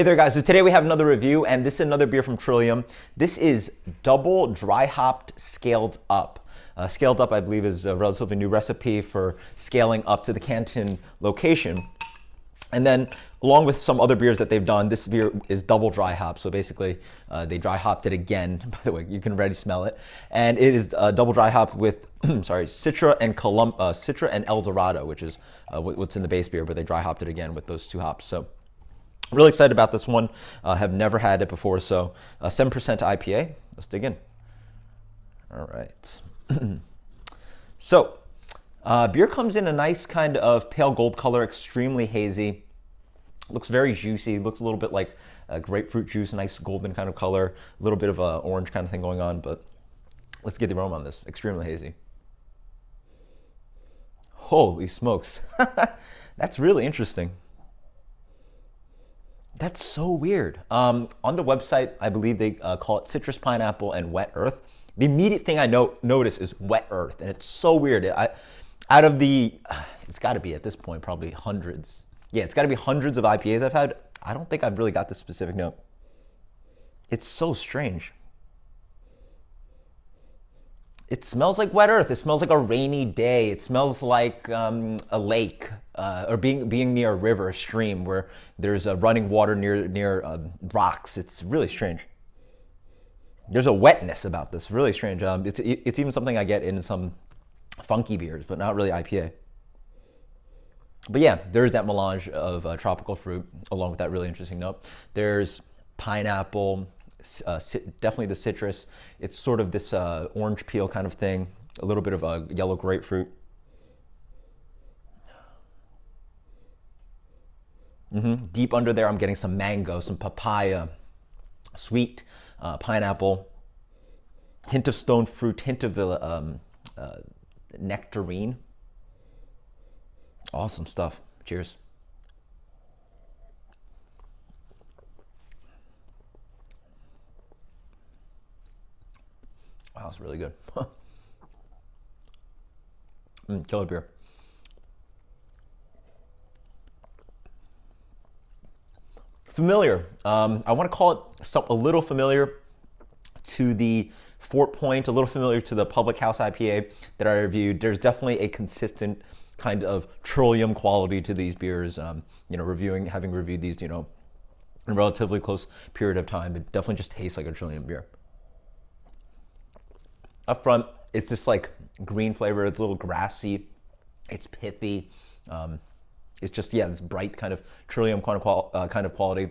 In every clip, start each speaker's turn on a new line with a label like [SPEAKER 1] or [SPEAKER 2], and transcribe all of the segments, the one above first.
[SPEAKER 1] Hey there guys, so today we have another review and this is another beer from Trillium. This is double dry hopped scaled up. Scaled up I believe is a relatively new recipe for scaling up to the Canton location. And then along with some other beers that they've done, this beer is double dry hop. So basically they dry hopped it again. By the way, you can already smell it. And it is double dry hopped with sorry, Citra and El Dorado, which is what's in the base beer, but they dry hopped it again with those two hops. So really excited about this one. Have never had it before, so 7% IPA. Let's dig in. All right. So, beer comes in a nice kind of pale gold color, extremely hazy. Looks very juicy. Looks a little bit like grapefruit juice, nice golden kind of color. A little bit of a orange kind of thing going on, but let's get the aroma on this. Extremely hazy. Holy smokes. That's really interesting. That's so weird. On the website, I believe they call it citrus, pineapple, and wet earth. The immediate thing I notice is wet earth, and it's so weird. Out of the, it's got to be at this point probably hundreds. Yeah, it's got to be hundreds of IPAs I've had. I don't think I've really got this specific note. It's so strange. It smells like wet earth. It smells like a rainy day. It smells like a lake or being near a river, a stream where there's running water near rocks. It's really strange. There's a wetness about this. Really strange. It's even something I get in some funky beers, but not really IPA. But yeah, there's that melange of tropical fruit along with that really interesting note. There's pineapple. Definitely the citrus. It's sort of this orange peel kind of thing. A little bit of a yellow grapefruit. Deep under there, I'm getting some mango, some papaya, sweet pineapple, hint of stone fruit, hint of nectarine. Awesome stuff. Cheers. Wow, that's really good. Killer beer. Familiar. I want to call it a little familiar to the Fort Point, a little familiar to the Public House IPA that I reviewed. There's definitely a consistent kind of Trillium quality to these beers. Having reviewed these, in a relatively close period of time, it definitely just tastes like a Trillium beer. Up front, it's just like green flavor. It's a little grassy. It's pithy. It's just, yeah, this bright kind of Trillium kind of quality.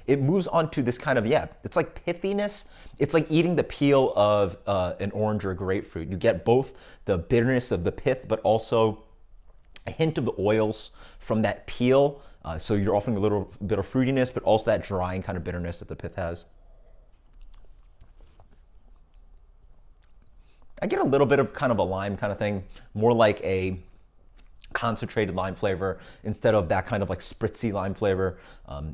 [SPEAKER 1] It moves on to this kind of, yeah, it's like pithiness. It's like eating the peel of an orange or a grapefruit. You get both the bitterness of the pith, but also a hint of the oils from that peel. So you're offering a little bit of fruitiness, but also that drying kind of bitterness that the pith has. I get a little bit of kind of a lime kind of thing, more like a concentrated lime flavor instead of that kind of like spritzy lime flavor.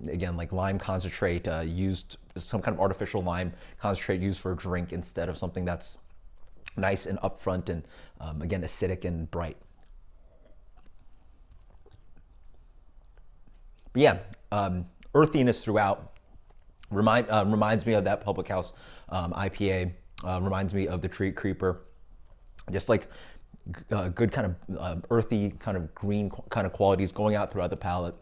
[SPEAKER 1] Again, like lime concentrate used, some kind of artificial lime concentrate used for a drink instead of something that's nice and upfront and again, acidic and bright. But yeah, earthiness throughout reminds me of that Public House IPA. Reminds me of the Tree Creeper. Just like good kind of earthy, kind of green kind of qualities going out throughout the palate.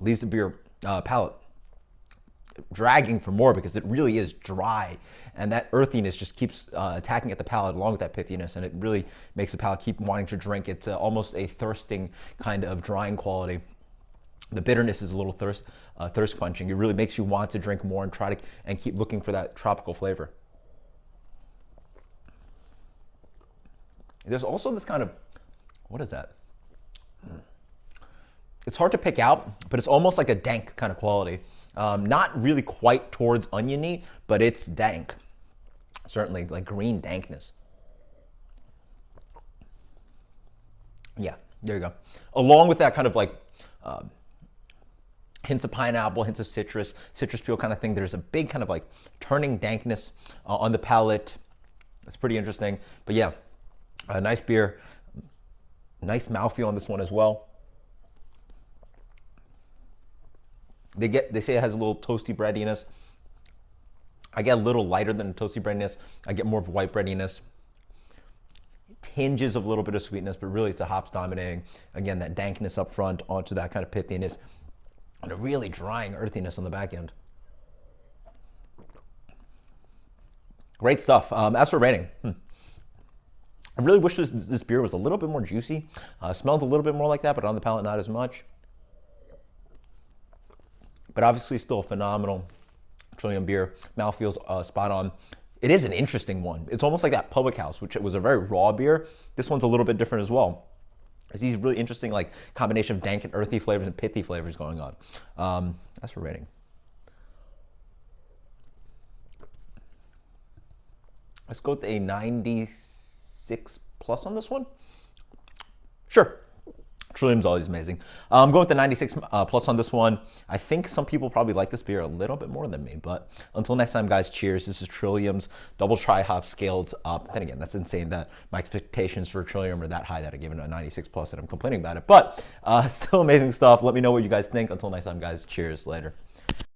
[SPEAKER 1] Leaves the beer palate dragging for more because it really is dry. And that earthiness just keeps attacking at the palate along with that pithiness. And it really makes the palate keep wanting to drink. It's almost a thirsting kind of drying quality. The bitterness is a little thirst quenching. It really makes you want to drink more and try to and keep looking for that tropical flavor. There's also this kind of, what is that? It's hard to pick out, but it's almost like a dank kind of quality. Not really quite towards oniony, but it's dank. Certainly like green dankness. Yeah, there you go. Along with that kind of like hints of pineapple, hints of citrus peel kind of thing. There's a big kind of like turning dankness on the palate. It's pretty interesting, but yeah. A nice beer, nice mouthfeel on this one as well. They say it has a little toasty breadiness. I get a little lighter than a toasty breadiness. I get more of white breadiness. Tinges of a little bit of sweetness, but really it's the hops dominating. Again, that dankness up front onto that kind of pithiness and a really drying earthiness on the back end. Great stuff. As for rating, I really wish this beer was a little bit more juicy. Smelled a little bit more like that, but on the palate, not as much. But obviously still a phenomenal Trillium beer. Mouthfeel's spot on. It is an interesting one. It's almost like that Public House, which was a very raw beer. This one's a little bit different as well. There's these really interesting like combination of dank and earthy flavors and pithy flavors going on. As for rating. Let's go with a 96 plus on this one. Sure. Trillium's always amazing. I'm going with the 96 plus on this one. I think some people probably like this beer a little bit more than me, but until next time, guys, cheers. This is Trillium's double tri-hop scaled up. Then again, that's insane that my expectations for Trillium are that high that I give it a 96 plus and I'm complaining about it, but still amazing stuff. Let me know what you guys think. Until next time, guys, cheers. Later.